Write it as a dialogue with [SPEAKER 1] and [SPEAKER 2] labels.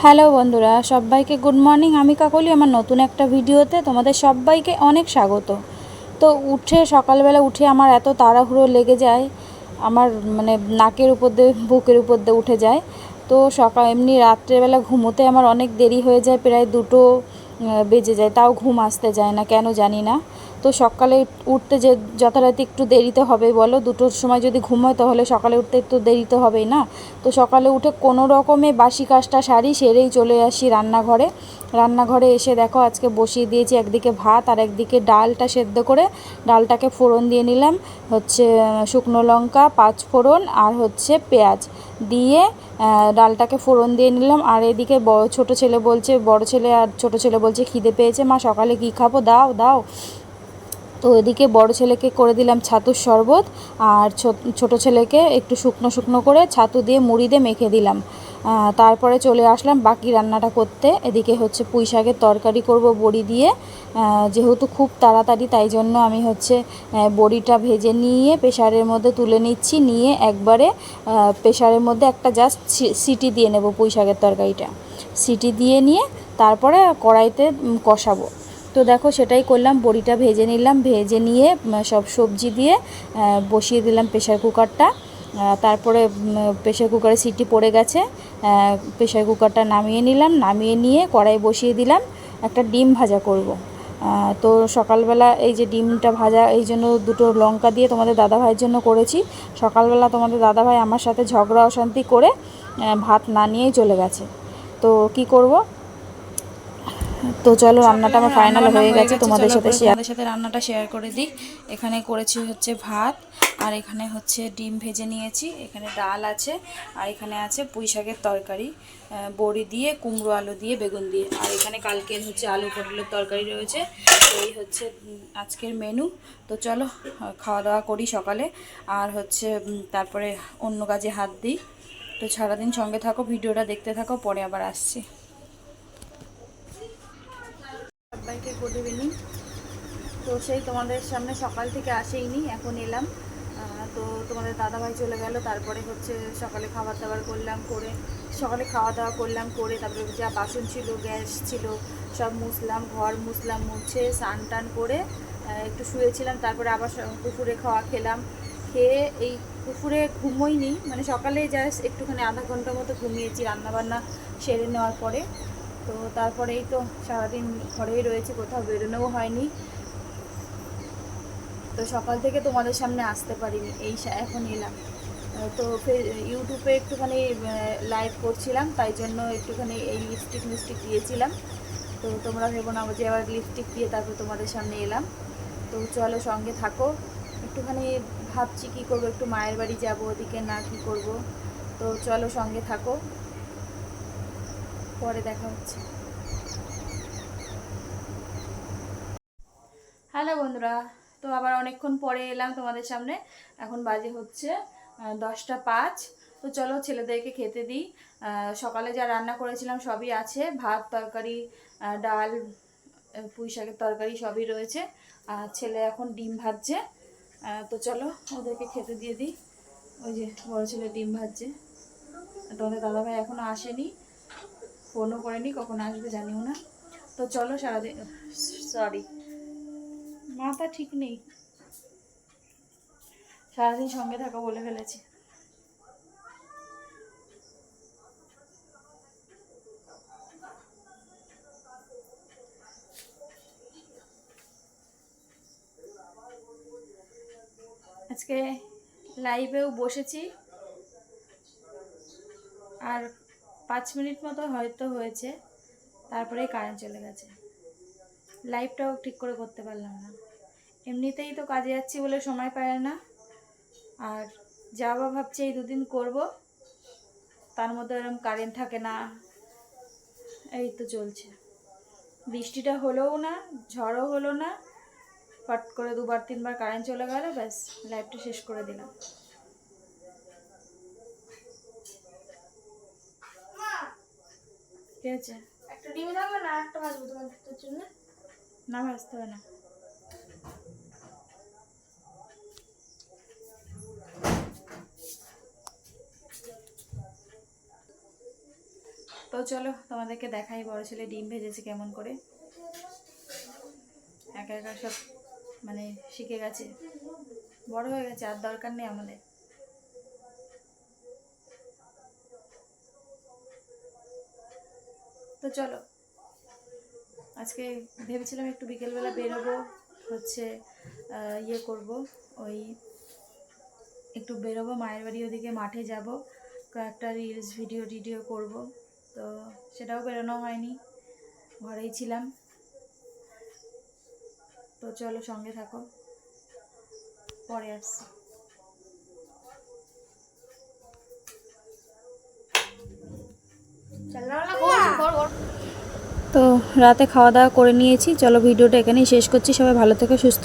[SPEAKER 1] Hello বন্ধুরা, সবাইকে good morning. আমি কাকলি, আমার নতুন একটা ভিডিওতে তোমাদের সবাইকে অনেক স্বাগত। তো সকালবেলা উঠে আমার এত তাড়াহুড়ো লেগে যায়, আমার মানে নাকের উপর দিয়ে বুকের উপর দিয়ে উঠে যায়। তো এমনি রাত্রেবেলা ঘুমোতে আমার অনেক দেরি হয়ে যায়, প্রায় 2টো বেজে যায়, তাও ঘুম আসতে যায় না, কেন জানি না। তো সকালে উঠতে যে যথারীতি একটু দেরিতে হবে বলো, 2টোর সময় যদি ঘুমোয় তাহলে সকালে উঠতে একটু দেরিতে হবেই না। তো সকালে উঠে কোনো রকমে বাসি কাজটা সারি, সেরেই চলে আসি রান্নাঘরে এসে দেখো আজকে বসিয়ে দিয়েছি একদিকে ভাত আর একদিকে ডালটা সেদ্ধ করে ডালটাকে ফোড়ন দিয়ে নিলাম, হচ্ছে শুকনো লঙ্কা, 5 ফোড়ন আর হচ্ছে পেঁয়াজ দিয়ে ডালটাকে ফোড়ন দিয়ে নিলাম। আর এদিকে ছোট ছেলে বলছে, বড় ছেলে আর ছোট ছেলে বলছে খিদে পেয়েছে মা, সকালে কী খাবো, দাও দাও। তো এদিকে বড় ছেলেকে করে দিলাম ছাতুর শরবত, আর ছোট ছেলেকে একটু শুকনো শুকনো করে ছাতু দিয়ে মুড়ি দিয়ে মেখে দিলাম। তারপরে চলে আসলাম বাকি রান্নাটা করতে। এদিকে হচ্ছে পুঁই শাকের তরকারি করব বড়ি দিয়ে, যেহেতু খুব তাড়াতাড়ি তাই জন্য আমি হচ্ছে বড়িটা ভেজে নিয়ে প্রেশারের মধ্যে তুলে নিচ্ছি, নিয়ে একবারে প্রেশারের মধ্যে একটা জাস্ট সিটি দিয়ে নেব পুঁই শাকের তরকারিটা, সিটি দিয়ে নিয়ে তারপরে কড়াইতে কষাবো। তো দেখো সেটাই করলাম, বড়িটা ভেজে নিলাম, ভেজে নিয়ে সব সবজি দিয়ে বসিয়ে দিলাম প্রেশার কুকারটা। তারপরে প্রেশার কুকারে সিটি পড়ে গেছে, প্রেশার কুকারটা নামিয়ে নিলাম, নামিয়ে নিয়ে কড়াই বসিয়ে দিলাম, একটা ডিম ভাজা করব। তো সকালবেলা এই যে ডিমটা ভাজা, এই জন্য 2টো লঙ্কা দিয়ে তোমাদের দাদাভাইয়ের জন্য করেছি। সকালবেলা তোমাদের দাদাভাই আমার সাথে ঝগড়া অশান্তি করে ভাত না নিয়েই চলে গেছে। তো কি করব, তো চলো রান্নাটা আমার ফাইনাল হয়ে গেছে, তোমাদের সাথে রান্নাটা শেয়ার করে দিই। এখানে করেছি হচ্ছে ভাত, আর এখানে হচ্ছে ডিম ভেজে নিয়েছি, এখানে ডাল আছে, আর এখানে আছে পুঁই শাকের তরকারি, বড়ি দিয়ে, কুমড়ো আলু দিয়ে, বেগুন দিয়ে, আর এখানে কালকের হচ্ছে আলু পটলের তরকারি রয়েছে। এই হচ্ছে আজকের মেনু। তো চলো খাওয়া দাওয়া করি সকালে, আর হচ্ছে তারপরে অন্য কাজে হাত দিই। তো সারাদিন সঙ্গে থাকো, ভিডিওটা দেখতে থাকো, পরে আবার আসছি। সবাইকে গুড ইভিনিং। তো সেই তোমাদের সামনে সকাল থেকে আসেইনি, এখন এলাম। তো তোমাদের দাদাভাই চলে গেল, তারপরে হচ্ছে সকালে খাবার দাবার করলাম, করে সকালে খাওয়া দাওয়া করলাম, করে তারপরে যা বাসন ছিল, গ্যাস ছিল, সব মুছলাম, ঘর মুছলাম, মুছে স্নান টান করে একটু শুয়েছিলাম। তারপরে আবার দুপুরে খাওয়া খেলাম, খেয়ে এই দুপুরে ঘুমোইনি, মানে সকালে জাস্ট একটুখানি আধা ঘন্টা মতো ঘুমিয়েছি রান্নাবান্না সেরে নেওয়ার পরে। তো তারপরেই তো সারাদিন ঘরেই রয়েছে, কোথাও বেরোনোও হয়নি। তো সকাল থেকে তোমাদের সামনে আসতে পারিনি, এই এখন এলাম। তো ইউটিউবে একটুখানি লাইভ করছিলাম, তাই জন্য একটুখানি এই লিপস্টিক দিয়েছিলাম। তো তোমরা ভেবো না যে আবার লিপস্টিক দিয়ে তারপর তোমাদের সামনে এলাম। তো চলো সঙ্গে থাকো, একটুখানি ভাবছি কী করবো, একটু মায়ের বাড়ি যাব ওদিকে না কি করব। তো চলো সঙ্গে থাকো, পরে দেখা হচ্ছে। হ্যালো বন্ধুরা, তো আবার অনেকক্ষণ পরে এলাম তোমাদের সামনে। এখন বাজে হচ্ছে 10টা 5। তো চলো ছেলেদেরকে খেতে দিই। সকালে যা রান্না করেছিলাম সবই আছে, ভাত, তরকারি, ডাল, পুঁই শাকের তরকারি সবই রয়েছে। আর ছেলে এখন ডিম ভাজছে। তো চলো ওদেরকে খেতে দিয়ে দিই। ওই যে বড় ছেলে ডিম ভাজছে, তোমাদের দাদাভাই এখনও আসেনি, ফোনও করেনি, কখন আসবে জানিও না। তো চলো সারাদিন, সরি মাথা ঠিক নেই, সারাদিন সঙ্গে থাকা বলে ফেলেছি। আজকে লাইভেও বসেছি, আর 5 মিনিট মতো হয়তো হয়েছে, তারপরেই কারেন্ট চলে গেছে। লাইভটাও ঠিক করে করতে পারলাম না, এমনিতেই তো কাজে যাচ্ছি বলে সময় পায় না, আর যাওয়া ভাবছি এই 2 দিন করব, তার মধ্যে এরকম কারেন্ট থাকে না। এই তো চলছে, বৃষ্টিটা হলোও না, ঝড়ও হলো না, ফট করে 2বার 3বার কারেন্ট চলে গেল, ব্যাস লাইভটা শেষ করে দিলাম। ঠিক আছে, একটা ডিম দাও না, একটা ভাজবো তোমাদের জন্য। না ভাজতে হবে না। তো চলো তোমাদেরকে দেখাই বড় ছেলে ডিম ভেজেছে কেমন করে। একা একা সব মানে শিখে গেছে, বড় হয়ে গেছে, আর দরকার নেই আমাদের। তো চলো আজকে ভেবেছিলাম একটু বিকেলবেলা বেরোবো, হচ্ছে ইয়ে করব, ওই একটু বেরোবো মায়ের বাড়ি, ওদিকে মাঠে যাব, কয়েকটা রিলস ভিডিও করব। তো সেটাও বেরোনো হয়নি, ঘরেই ছিলাম। তো চলো সঙ্গে থাকো, পরে আসছি। তো রাতে খাওয়া দাওয়া করে নিয়েছি, চলো ভিডিওটা এখানেই শেষ করছি। সবাই ভালো থেকো, সুস্থ